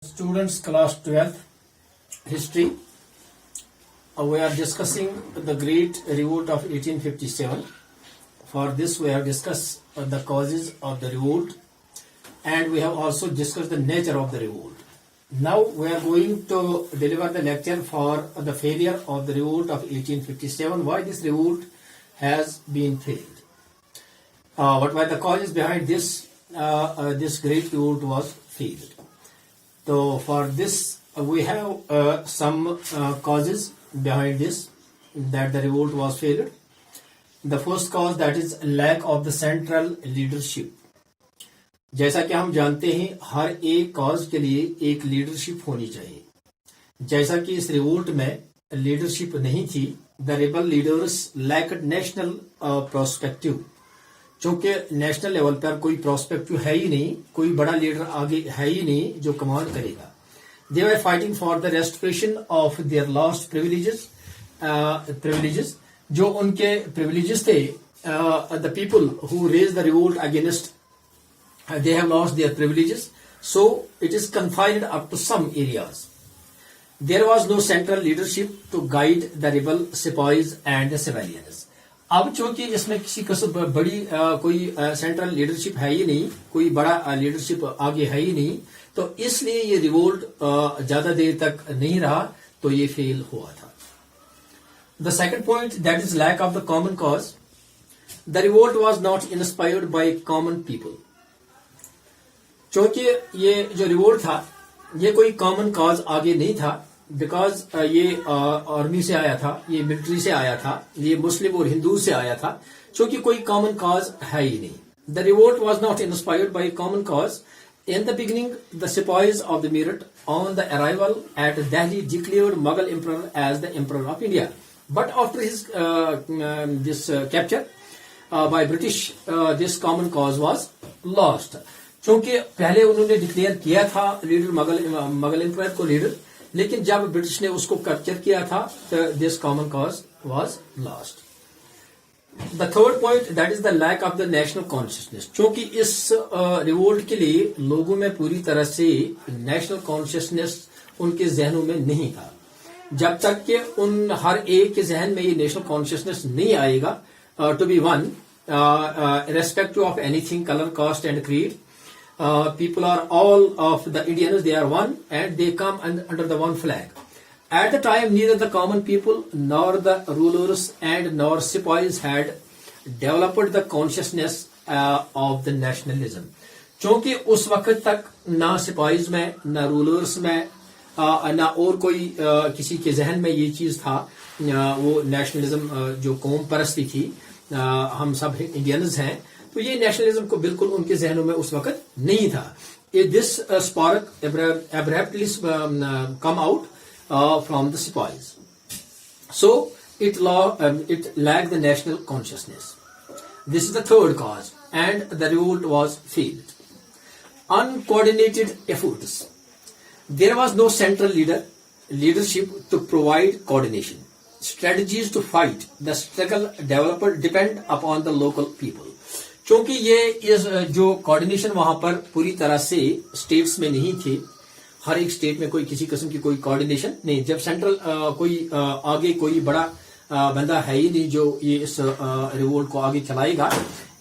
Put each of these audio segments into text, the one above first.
Students, class 12th history. We are discussing the Great Revolt of 1857. For this, we have discussed the causes of the revolt, and we have also discussed the nature of the revolt. Now, we are going to deliver the lecture for the failure of the revolt of 1857. Why this revolt has been failed? What were the causes behind this? This great revolt was failed. So for this, we have some causes behind this that the revolt was failed. The first cause, that is lack of the central leadership. जैसा कि हम जानते हैं, हर एक cause के लिए एक leadership होनी चाहिए. जैसा कि इस रिवोल्ट में लीडरशिप नहीं थी, the rebel leaders lacked national prospective. चूंकि नेशनल लेवल पर कोई प्रोस्पेक्टिव है ही नहीं, कोई बड़ा लीडर आगे है ही नहीं जो कमांड करेगा. They were fighting for the restoration of their lost privileges. जो उनके प्रिविलेजेस थे, the people who raise the revolt against, they have lost their privileges, so it is confined up to some areas. There was no central leadership to guide the rebel sepoys and the civilians. अब चूंकि इसमें किसी किस्म बड़ी कोई central leadership है ही नहीं, कोई बड़ा लीडरशिप आगे है ही नहीं, तो इसलिए ये रिवोल्ट ज्यादा देर तक नहीं रहा, तो ये फेल हुआ था. The second point, that is lack of the common cause. The revolt was not inspired by common people. चूंकि ये जो रिवोल्ट था, ये कोई कॉमन कॉज आगे नहीं था, बिकॉज ये आर्मी से आया था, ये मिलिट्री से आया था, ये मुस्लिम और हिंदू से आया था. चूंकि कोई कॉमन कॉज है ही नहीं. The revolt was not inspired by common cause. In the beginning, the sipahis of the Meerut on the arrival at Delhi declared Mughal emperor as the emperor of India. But after his this capture by British, this common cause was lost. चूंकि पहले उन्होंने declare किया था leader Mughal empire को leader, लेकिन जब British ने उसको कैप्चर किया था, तो this common cause was lost. The third point, that is the lack of the national consciousness. चूंकि इस रिवोल्ट के लिए लोगों में पूरी तरह से नेशनल कॉन्शियसनेस उनके जहनों में नहीं था. जब तक कि उन हर एक के जहन में ये नेशनल कॉन्शियसनेस नहीं आएगा, to be one irrespective of anything, color, caste and creed, people are all of the Indians, they are one and they come under the one flag. At the time, neither the common people nor the rulers and nor sepoys had developed the consciousness of the nationalism. चूंकि उस वक्त तक ना सिपाहीज में, ना rulers में, ना और कोई किसी के जहन में ये चीज था, वो नेशनलिज्म जो कौम परस्ती थी, हम सब इंडियंस हैं, तो ये नेशनलिज्म को बिल्कुल उनके जहनों में उस वक्त नहीं था. This spark abruptly come out from the sepoys. So it lacked the national consciousness. This is the third cause, and the revolt was failed. Uncoordinated efforts. There was no central leadership to provide coordination. Strategies to fight the struggle depend upon the local people. क्योंकि ये इस जो coordination वहां पर पूरी तरह से states में नहीं थे, हर एक स्टेट में कोई किसी किस्म की कोई कोऑर्डिनेशन नहीं. जब सेंट्रल कोई आगे कोई बड़ा बंदा है ही नहीं जो ये इस रिवोल्ट को आगे चलाएगा,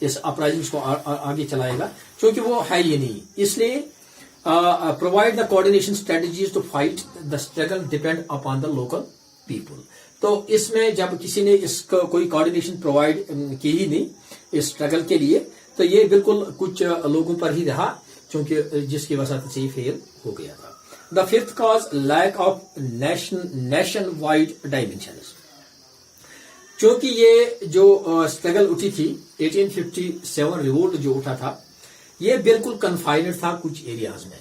इस अपराइजिंग्स को आगे चलाएगा, क्योंकि वो है ही नहीं. इसलिए provide the coordination strategies to fight the struggle depend upon the local people. तो इसमें जब किसी ने इसको कोई कोऑर्डिनेशन प्रोवाइड की ही नहीं इस स्ट्रगल के लिए, तो ये बिल्कुल कुछ लोगों पर ही रहा, क्योंकि जिसकी वजह से ये फेल हो गया था. The fifth cause, lack of nationwide dimensions. क्योंकि ये जो स्ट्रगल उठी थी 1857 रिवोल्ट जो उठा था, ये बिल्कुल कन्फाइनेड था कुछ एरियाज में.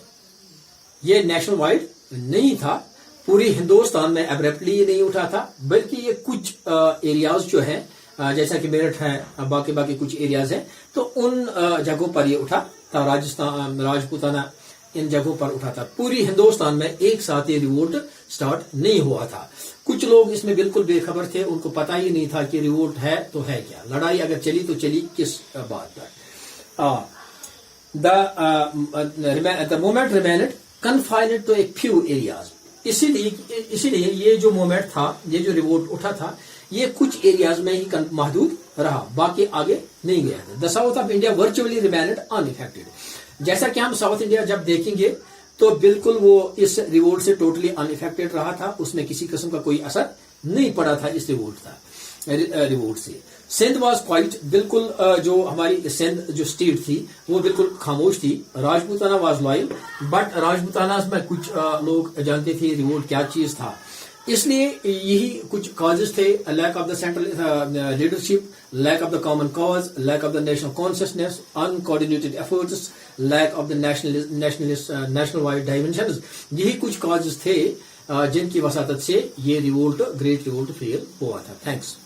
ये नेशनल वाइड नहीं था, पूरी हिंदुस्तान में एब्रप्टली ये नहीं उठा था, बल्कि ये कुछ एरियाज जो है, जैसा कि मेरठ है, बाकी कुछ एरियाज हैं, तो उन जगहों पर ये उठा था. राजस्थान, राजपूताना, इन जगहों पर उठा था. पूरी हिंदुस्तान में एक साथ ये रिवोल्ट स्टार्ट नहीं हुआ था. कुछ लोग इसमें बिल्कुल बेखबर थे, उनको पता ही नहीं था कि रिवोल्ट है तो है क्या, लड़ाई अगर चली तो चली किस बात पर. The movement remained confined to a few areas. इसीलिए ये जो मूवमेंट था, ये जो रिवोल्ट उठा था, ये कुछ एरियाज में ही महदूद रहा, बाकी आगे नहीं गया था। The south of India virtually remained unaffected. जैसा कि हम साउथ इंडिया जब देखेंगे तो बिल्कुल वो इस रिवोल्ट से टोटली अनइफेक्टेड रहा था, उसमें किसी किस्म का कोई असर नहीं पड़ा था इस रिवोल्ट से। सिंध वॉज क्वाइट, बिल्कुल जो हमारी सिंध जो स्टेट थी वो बिल्कुल खामोश थी। Rajputana was loyal, but Rajputana में कुछ लोग जानते थे रिवोल्ट क्या चीज था, इसलिए यही कुछ कॉजेज थे। Lack of the central leadership, lack of the common cause, lack of the national consciousness, uncoordinated efforts, lack of the national wide dimensions. यही कुछ कॉजेज थे जिनकी वसातत से ये रिवोल्ट, ग्रेट रिवोल्ट फेल हुआ था। थैंक्स।